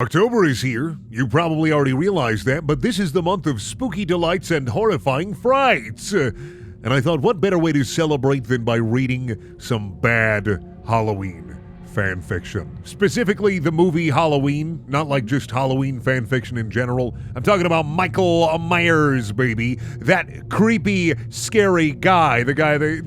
October is here. You probably already realized that, but this is the month of spooky delights and horrifying frights. And I thought, what better way to celebrate than by reading some bad Halloween fanfiction? Specifically, the movie Halloween, not like just Halloween fanfiction in general. I'm talking about Michael Myers, baby. That creepy, scary guy. The guy that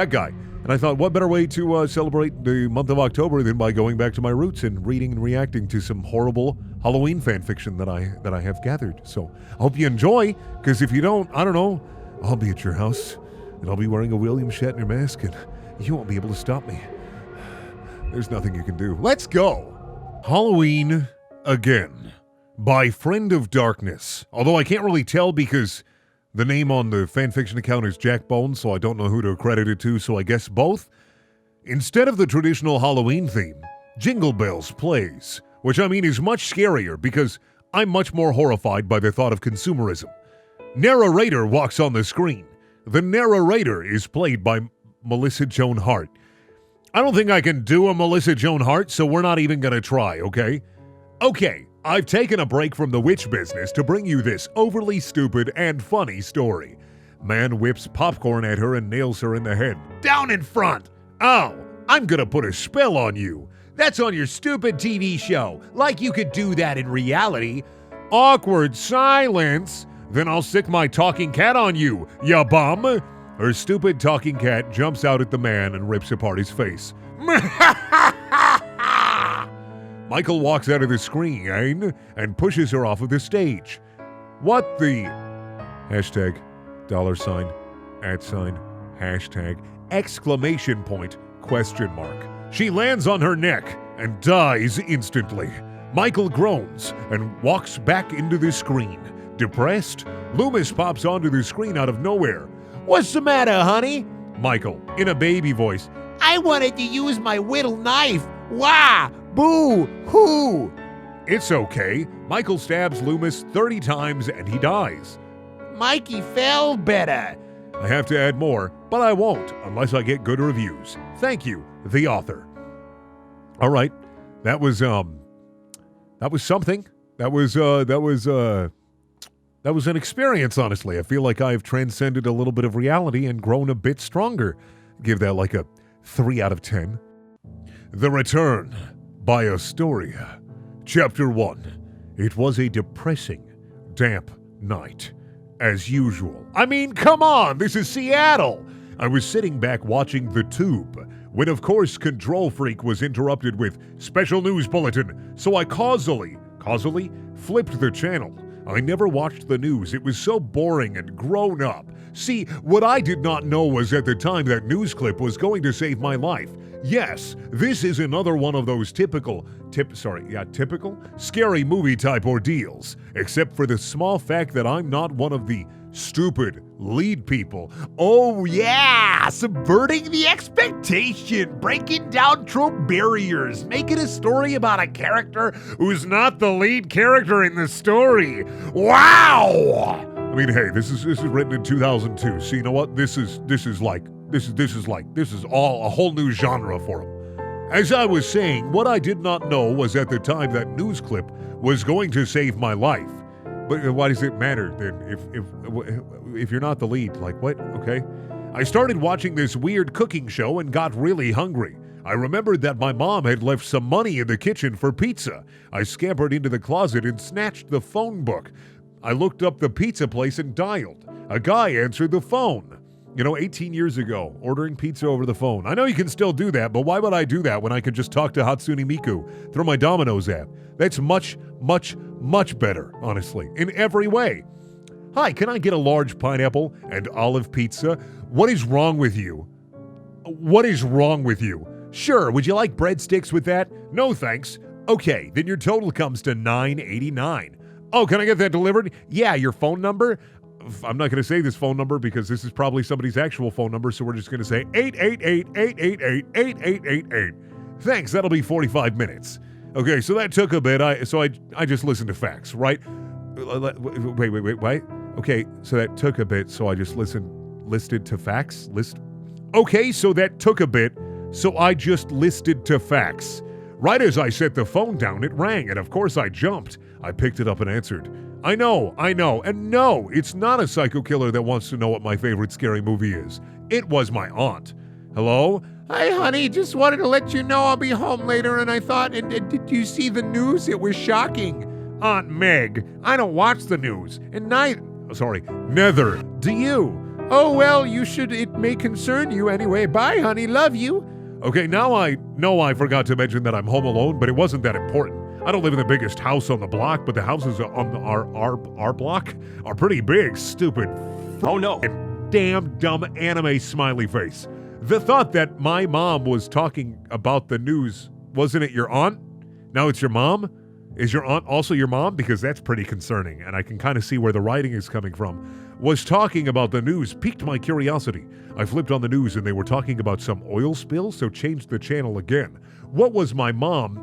guy. And I thought, what better way to celebrate the month of October than by going back to my roots and reading and reacting to some horrible Halloween fanfiction that I have gathered. So I hope you enjoy, because if you don't, I don't know, I'll be at your house, and I'll be wearing a William Shatner mask, and you won't be able to stop me. There's nothing you can do. Let's go! Halloween Again by Friend of Darkness. Although I can't really tell because the name on the fanfiction account is Jack Bones, so I don't know who to credit it to, so I guess both. Instead of the traditional Halloween theme, Jingle Bells plays, which I mean is much scarier because I'm much more horrified by the thought of consumerism. Narrator walks on the screen. The narrator is played by Melissa Joan Hart. I don't think I can do a Melissa Joan Hart, so we're not even gonna try, okay? Okay. I've taken a break from the witch business to bring you this overly stupid and funny story. Man whips popcorn at her and nails her in the head. Down in front! Ow! I'm gonna put a spell on you. That's on your stupid TV show. Like you could do that in reality. Awkward silence. Then I'll stick my talking cat on you, ya bum. Her stupid talking cat jumps out at the man and rips apart his face. Michael walks out of the screen and pushes her off of the stage. What the... Hashtag, $, hashtag, exclamation point, question mark. She lands on her neck and dies instantly. Michael groans and walks back into the screen. Depressed, Loomis pops onto the screen out of nowhere. What's the matter, honey? Michael, in a baby voice. I wanted to use my whittle knife. Wah! Boo! Hoo! It's okay. Michael stabs Loomis 30 times and he dies. Mikey fell better. I have to add more, but I won't unless I get good reviews. Thank you, the author. All right. That was something. That was an experience, honestly. I feel like I've transcended a little bit of reality and grown a bit stronger. Give that like a 3 out of 10. The Return by Astoria. Chapter 1. It was a depressing, damp night. As usual. I mean, come on, this is Seattle! I was sitting back watching The Tube, when of course Control Freak was interrupted with Special News Bulletin, so I causally flipped the channel. I never watched the news. It was so boring and grown up. See, what I did not know was at the time that news clip was going to save my life. Yes, this is another one of those typical scary movie type ordeals, except for the small fact that I'm not one of the stupid lead people. Oh yeah, subverting the expectation, breaking down trope barriers, making a story about a character who's not the lead character in the story. Wow! I mean, hey, this is written in 2002, so you know what? This is all a whole new genre for him. As I was saying, what I did not know was at the time that news clip was going to save my life. But why does it matter then if you're not the lead? Like what? Okay. I started watching this weird cooking show and got really hungry. I remembered that my mom had left some money in the kitchen for pizza. I scampered into the closet and snatched the phone book. I looked up the pizza place and dialed. A guy answered the phone. 18 years ago, ordering pizza over the phone. I know you can still do that, but why would I do that when I could just talk to Hatsune Miku through my Domino's app? That's much, much, much better, honestly, in every way. Hi, can I get a large pineapple and olive pizza? What is wrong with you? What is wrong with you? Sure, would you like breadsticks with that? No, thanks. Okay, then your total comes to $9.89. Oh, can I get that delivered? Yeah, your phone number? I'm not going to say this phone number because this is probably somebody's actual phone number, so we're just going to say 888-888-8888. Thanks, that'll be 45 minutes. Okay, so that took a bit. I just listened to facts, right? Wait. Okay, so that took a bit, so I just listed to facts? Okay, so that took a bit, so I just listed to facts. Right as I set the phone down, it rang, and of course I jumped. I picked it up and answered. I know, and no, it's not a psycho killer that wants to know what my favorite scary movie is. It was my aunt. Hello? Hi, honey, just wanted to let you know I'll be home later, and I thought, did you see the news? It was shocking. Aunt Meg, I don't watch the news, and neither do you. Oh, well, you should. It may concern you anyway. Bye, honey, love you. Okay, now I know I forgot to mention that I'm home alone, but it wasn't that important. I don't live in the biggest house on the block, but the houses on our block are pretty big, stupid. Oh no. Damn dumb anime smiley face. The thought that my mom was talking about the news, wasn't it your aunt? Now it's your mom? Is your aunt also your mom? Because that's pretty concerning, and I can kind of see where the writing is coming from. Was talking about the news piqued my curiosity. I flipped on the news and they were talking about some oil spill, so changed the channel again. What was my aunt,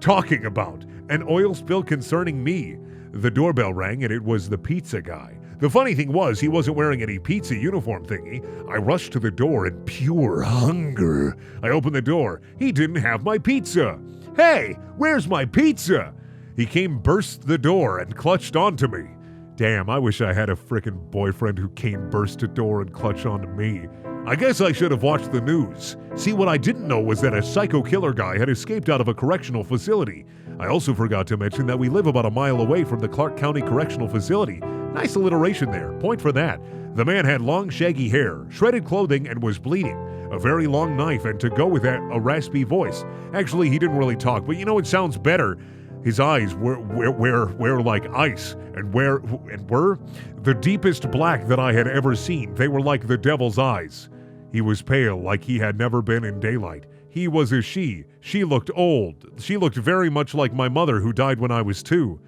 talking about? An oil spill concerning me. The doorbell rang and it was the pizza guy. The funny thing was, he wasn't wearing any pizza uniform thingy. I rushed to the door in pure hunger. I opened the door. He didn't have my pizza. Hey, where's my pizza? He came, burst the door, and clutched onto me. Damn, I wish I had a frickin' boyfriend who came, burst a door, and clutched onto me. I guess I should have watched the news. See, what I didn't know was that a psycho killer guy had escaped out of a correctional facility. I also forgot to mention that we live about a mile away from the Clark County Correctional Facility. Nice alliteration there. Point for that. The man had long, shaggy hair, shredded clothing, and was bleeding. A very long knife, and to go with that, a raspy voice. Actually, he didn't really talk, but you know, it sounds better. His eyes were like ice, and were the deepest black that I had ever seen. They were like the devil's eyes. He was pale, like he had never been in daylight. He was a she. She looked old. She looked very much like my mother, who died when I was 2.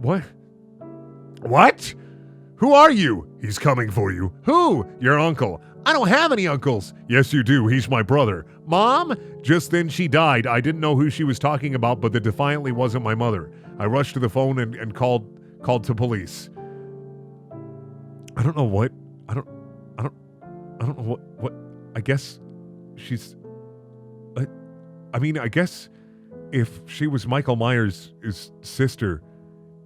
What? What? Who are you? He's coming for you. Who? Your uncle. I don't have any uncles. Yes, you do. He's my brother. Mom? Just then she died. I didn't know who she was talking about, but that defiantly wasn't my mother. I rushed to the phone and called to police. I don't know what. I don't know what. I guess she's. I guess if she was Michael Myers' sister,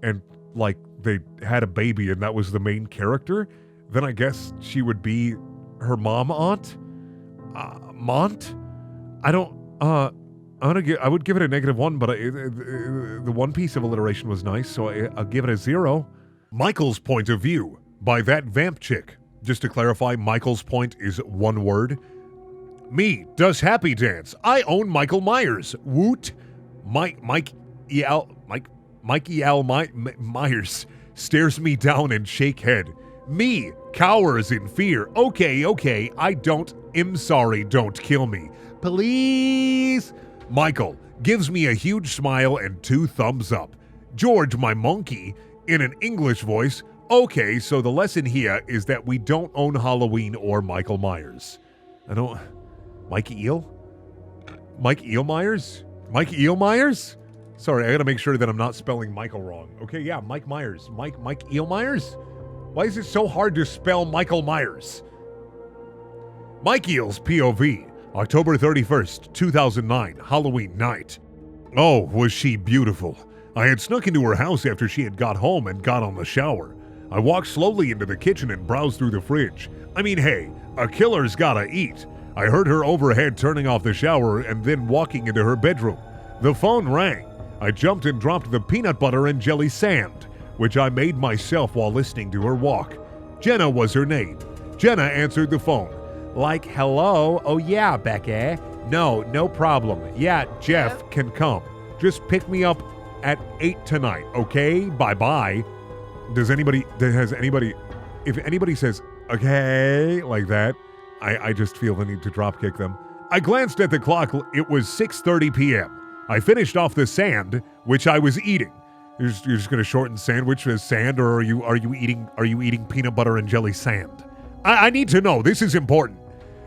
and like they had a baby and that was the main character, then I guess she would be her aunt? Mont? I would give it a -1, but the one piece of alliteration was nice, so I'll give it a 0. Michael's point of view by that vamp chick. Just to clarify, Michael's point is one word. Me does happy dance. I own Michael Myers. Woot. Mike Myers stares me down and shake head. Me cowers in fear. Okay, I'm sorry, don't kill me. Please. Michael gives me a huge smile and 2 thumbs up. George, my monkey, in an English voice. Okay, so the lesson here is that we don't own Halloween or Michael Myers. Mike Eel Myers? Mike Eel Myers? Sorry, I gotta make sure that I'm not spelling Michael wrong. Okay, yeah, Mike Myers. Mike Eel Myers? Why is it so hard to spell Michael Myers? Mike Eel's POV, October 31st, 2009, Halloween night. Oh, was she beautiful. I had snuck into her house after she had got home and got on the shower. I walked slowly into the kitchen and browsed through the fridge. I mean, hey, a killer's gotta eat. I heard her overhead turning off the shower and then walking into her bedroom. The phone rang. I jumped and dropped the peanut butter and jelly sand, which I made myself while listening to her walk. Jenna was her name. Jenna answered the phone. Like, hello? Oh yeah, Becca. No problem. Yeah, Jeff can come. Just pick me up at 8 tonight, okay? Bye-bye. If anybody says, okay, like that, I just feel the need to dropkick them. I glanced at the clock. It was 6:30 p.m. I finished off the sand, which I was eating. You're just going to shorten sandwich as sand, or are you eating peanut butter and jelly sand? I need to know. This is important.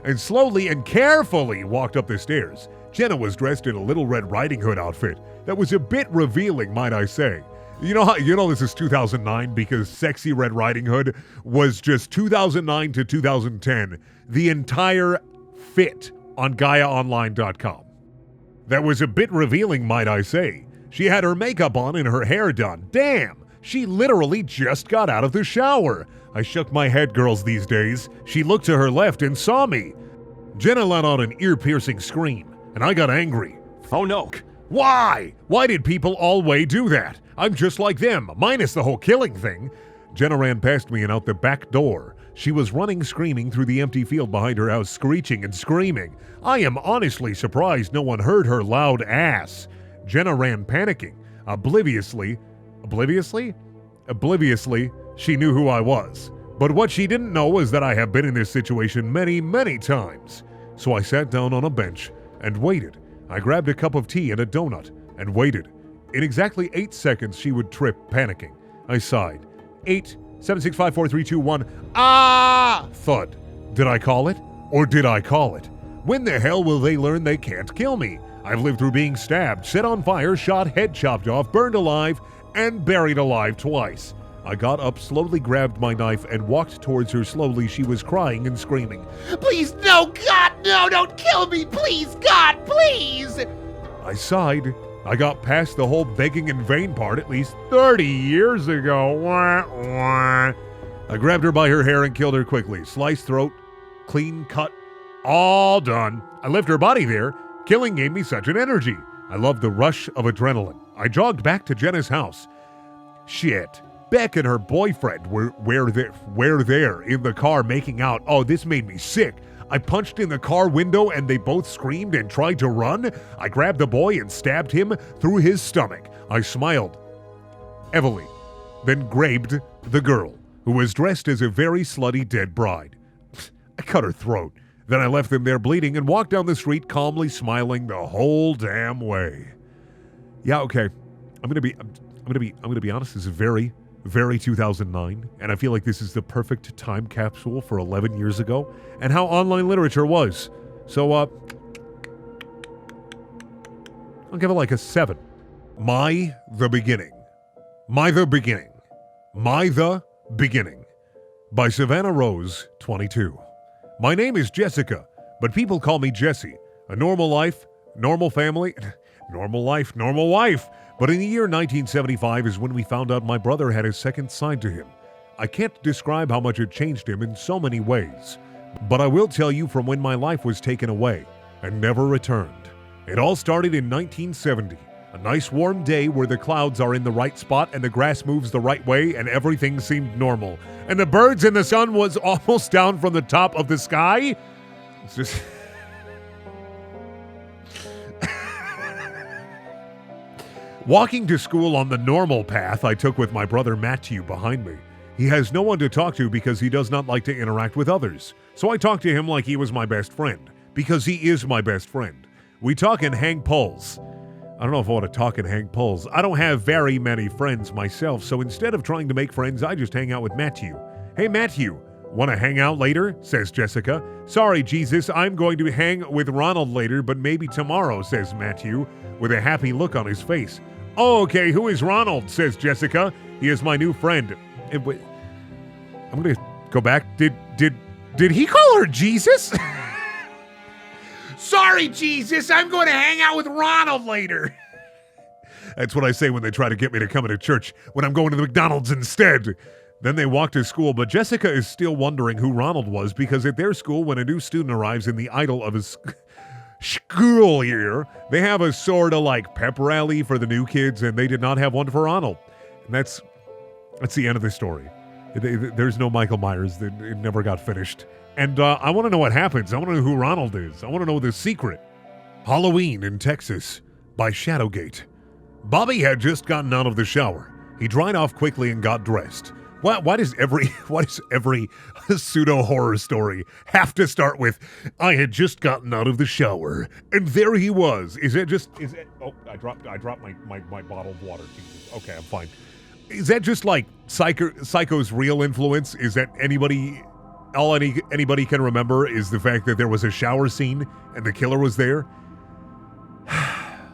And slowly and carefully walked up the stairs. Jenna was dressed in a Little Red Riding Hood outfit that was a bit revealing, might I say. You know this is 2009 because Sexy Red Riding Hood was just 2009 to 2010. The entire fit on GaiaOnline.com. That was a bit revealing, might I say. She had her makeup on and her hair done. Damn! She literally just got out of the shower. I shook my head, girls these days. She looked to her left and saw me. Jenna let out an ear-piercing scream, and I got angry. Oh no. Why? Why did people always do that? I'm just like them, minus the whole killing thing. Jenna ran past me and out the back door. She was running screaming through the empty field behind her house, screeching and screaming. I am honestly surprised no one heard her loud ass. Jenna ran panicking. Obliviously, she knew who I was. But what she didn't know was that I have been in this situation many, many times. So I sat down on a bench and waited. I grabbed a cup of tea and a donut and waited. In exactly 8 seconds, she would trip, panicking. I sighed. 8, 7, 6, 5, 4, 3, 2, 1. Ah! Thud. Did I call it? Or did I call it? When the hell will they learn they can't kill me? I've lived through being stabbed, set on fire, shot, head chopped off, burned alive, and buried alive twice. I got up, slowly grabbed my knife, and walked towards her slowly. She was crying and screaming. Please, no, God, no, don't kill me, please, God, please! I sighed. I got past the whole begging in vain part at least 30 years ago. Wah, wah. I grabbed her by her hair and killed her quickly. Sliced throat, clean cut, all done. I left her body there. Killing gave me such an energy. I loved the rush of adrenaline. I jogged back to Jenna's house. Shit. Beck and her boyfriend were there in the car making out. Oh, this made me sick. I punched in the car window and they both screamed and tried to run. I grabbed the boy and stabbed him through his stomach. I smiled heavily, then grabbed the girl, who was dressed as a very slutty dead bride. I cut her throat. Then I left them there bleeding and walked down the street calmly smiling the whole damn way. Yeah, okay. I'm gonna be honest. This is very 2009, and I feel like this is the perfect time capsule for 11 years ago and how online literature was. So, I'll give it like a 7. The Beginning by Savannah Rose, 22. My name is Jessica, but people call me Jessie. A normal life, normal family, normal life, normal wife. But in the year 1975 is when we found out my brother had a second side to him. I can't describe how much it changed him in so many ways, but I will tell you from when my life was taken away and never returned. It all started in 1970, a nice warm day where the clouds are in the right spot and the grass moves the right way and everything seemed normal. And the birds and the sun was almost down from the top of the sky. It's just... Walking to school on the normal path I took with my brother Matthew behind me. He has no one to talk to because he does not like to interact with others. So I talk to him like he was my best friend, because he is my best friend. We talk and hang pulls. I don't know if I want to talk and hang pulls. I don't have very many friends myself, so instead of trying to make friends, I just hang out with Matthew. Hey Matthew, want to hang out later? Says Jessica. Sorry, Jesus, I'm going to hang with Ronald later, but maybe tomorrow, says Matthew, with a happy look on his face. Oh, okay, who is Ronald? Says Jessica. He is my new friend. I'm going to go back. Did he call her Jesus? Sorry, Jesus, I'm going to hang out with Ronald later. That's what I say when they try to get me to come into church, when I'm going to the McDonald's instead. Then they walk to school, but Jessica is still wondering who Ronald was because at their school, when a new student arrives in the idol of his school year, they have a sort of like pep rally for the new kids, and they did not have one for Ronald. And that's the end of the story. There's no Michael Myers. It never got finished. And I want to know what happens. I want to know who Ronald is. I want to know the secret. Halloween in Texas by Shadowgate. Bobby had just gotten out of the shower. He dried off quickly and got dressed. Why does every pseudo horror story have to start with I had just gotten out of the shower and there he was? Oh, I dropped my bottle of water. Jesus. Okay, I'm fine. Is that just like Psycho's real influence? Is that anybody can remember is the fact that there was a shower scene and the killer was there?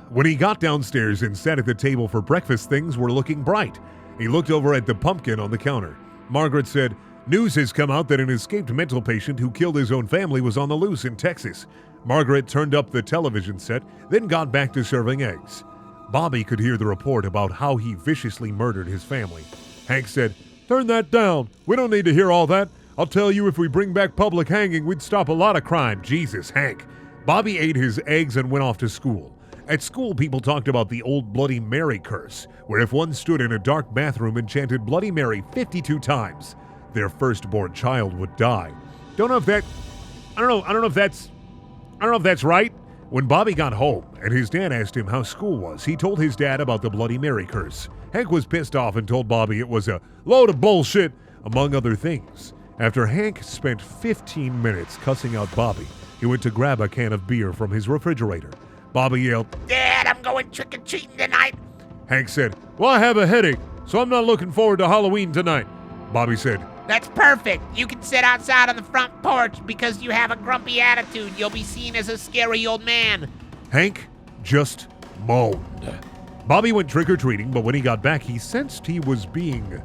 When he got downstairs and sat at the table for breakfast, things were looking bright. He looked over at the pumpkin on the counter. Margaret said, "News has come out that an escaped mental patient who killed his own family was on the loose in Texas. Margaret turned up the television set, then got back to serving eggs. Bobby could hear the report about how he viciously murdered his family. Hank said, "Turn that down. We don't need to hear all that. I'll tell you, if we bring back public hanging, we'd stop a lot of crime." Jesus, Hank. Bobby ate his eggs and went off to school. At school, people talked about the old Bloody Mary curse, where if one stood in a dark bathroom and chanted Bloody Mary 52 times, their firstborn child would die. I don't know if that's right. When Bobby got home and his dad asked him how school was, he told his dad about the Bloody Mary curse. Hank was pissed off and told Bobby it was a load of bullshit, among other things. After Hank spent 15 minutes cussing out Bobby, he went to grab a can of beer from his refrigerator. Bobby yelled, Dad, I'm going trick-or-treating tonight. Hank said, "Well, I have a headache, so I'm not looking forward to Halloween tonight." Bobby said, That's perfect. You can sit outside on the front porch because you have a grumpy attitude. You'll be seen as a scary old man. Hank just moaned. Bobby went trick-or-treating, but when he got back, he sensed he was being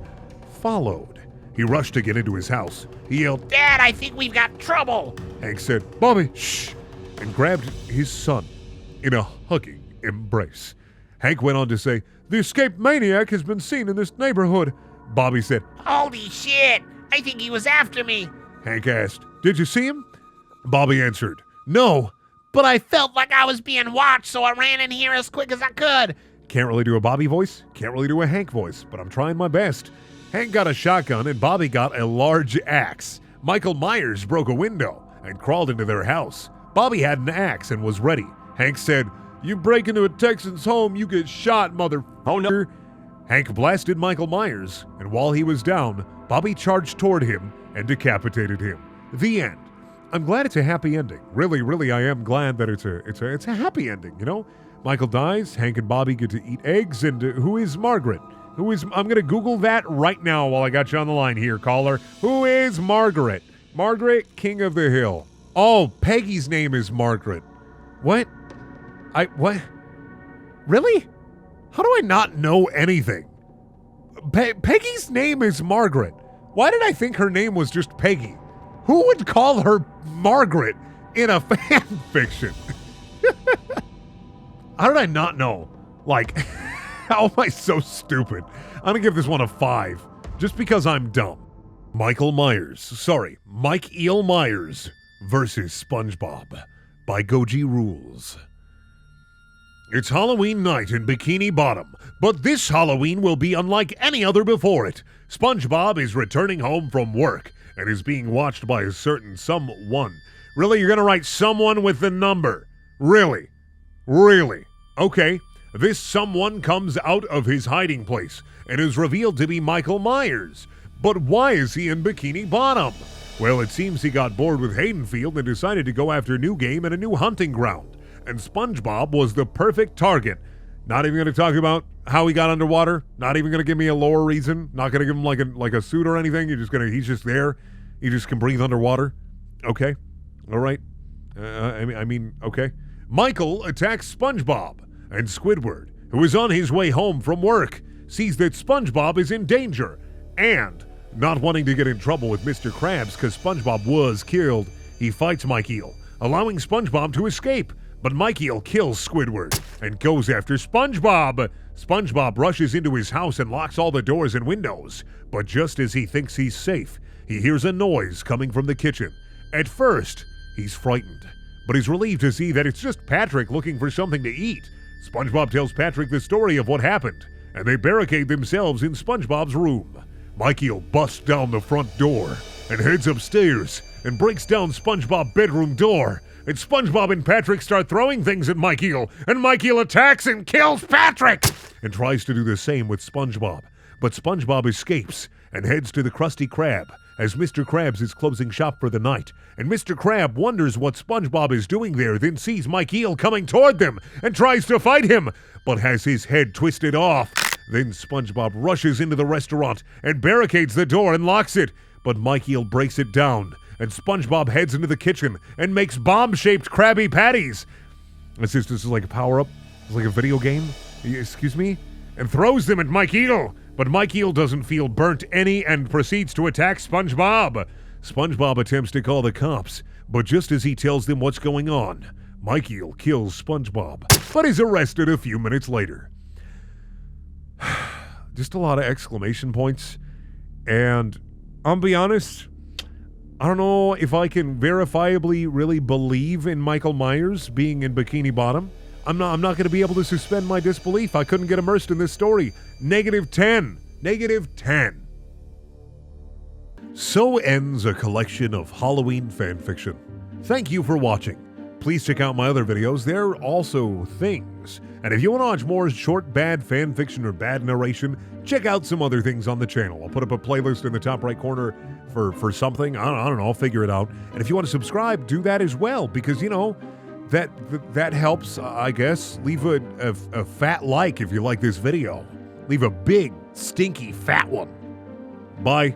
followed. He rushed to get into his house. He yelled, Dad, I think we've got trouble. Hank said, "Bobby, shh," and grabbed his son in a hugging embrace. Hank went on to say, "The escaped maniac has been seen in this neighborhood." Bobby said, Holy shit. I think he was after me. Hank asked, "Did you see him?" Bobby answered, "No." But I felt like I was being watched, so I ran in here as quick as I could. Can't really do a Bobby voice, can't really do a Hank voice, but I'm trying my best. Hank got a shotgun and Bobby got a large axe. Michael Myers broke a window and crawled into their house. Bobby had an axe and was ready. Hank said, "You break into a Texan's home, you get shot, mother." Oh no. Hank blasted Michael Myers, and while he was down, Bobby charged toward him and decapitated him. The end. I'm glad it's a happy ending. Really, I am glad that it's a happy ending, you know? Michael dies, Hank and Bobby get to eat eggs, and who is Margaret? I'm gonna Google that right now while I got you on the line here, caller. Who is Margaret? Margaret, King of the Hill. Oh, Peggy's name is Margaret. What? Really? How do I not know anything? Peggy's name is Margaret. Why did I think her name was just Peggy? Who would call her Margaret in a fan fiction? How did I not know? Like, how am I so stupid? I'm gonna give this one a 5, just because I'm dumb. Mike E. Myers versus SpongeBob by Goji Rules. It's Halloween night in Bikini Bottom, but this Halloween will be unlike any other before it. SpongeBob is returning home from work and is being watched by a certain someone. Really, you're gonna write someone with the number? Really? Okay. This someone comes out of his hiding place and is revealed to be Michael Myers. But why is he in Bikini Bottom? Well, it seems he got bored with Haydenfield and decided to go after a new game and a new hunting ground. And SpongeBob was the perfect target. Not even going to talk about how he got underwater. Not even going to give me a lore reason. Not going to give him like a suit or anything. He's just there. He just can breathe underwater. Okay. All right. Okay. Michael attacks SpongeBob, and Squidward, who is on his way home from work, sees that SpongeBob is in danger, and not wanting to get in trouble with Mr. Krabs because SpongeBob was killed, he fights Mike Eel, allowing SpongeBob to escape. But Mike Eel kills Squidward and goes after SpongeBob. SpongeBob rushes into his house and locks all the doors and windows. But just as he thinks he's safe, he hears a noise coming from the kitchen. At first, he's frightened, but he's relieved to see that it's just Patrick looking for something to eat. SpongeBob tells Patrick the story of what happened, and they barricade themselves in SpongeBob's room. Mike Eel busts down the front door and heads upstairs and breaks down SpongeBob's bedroom door. And SpongeBob and Patrick start throwing things at Mike Eel, and Mike Eel attacks and kills Patrick and tries to do the same with SpongeBob. But SpongeBob escapes and heads to the Krusty Krab as Mr. Krabs is closing shop for the night. And Mr. Krab wonders what SpongeBob is doing there, then sees Mike Eel coming toward them and tries to fight him, but has his head twisted off. Then SpongeBob rushes into the restaurant and barricades the door and locks it, but Mike Eel breaks it down. And SpongeBob heads into the kitchen and makes bomb-shaped Krabby Patties. This is like a power-up. It's like a video game. Excuse me? And throws them at Mike Eel. But Mike Eel doesn't feel burnt any and proceeds to attack SpongeBob. SpongeBob attempts to call the cops, But just as he tells them what's going on, Michael kills SpongeBob, but is arrested a few minutes later. Just a lot of exclamation points. And I'll be honest, I don't know if I can verifiably really believe in Michael Myers being in Bikini Bottom. I'm not going to be able to suspend my disbelief. I couldn't get immersed in this story. -10. -10. So ends a collection of Halloween fanfiction. Thank you for watching. Please check out my other videos. They're also things. And if you want to watch more short, bad fanfiction or bad narration, check out some other things on the channel. I'll put up a playlist in the top right corner for something. I don't know. I'll figure it out. And if you want to subscribe, do that as well, because, you know, that helps, I guess. Leave a fat like if you like this video. Leave a big, stinky, fat one. Bye.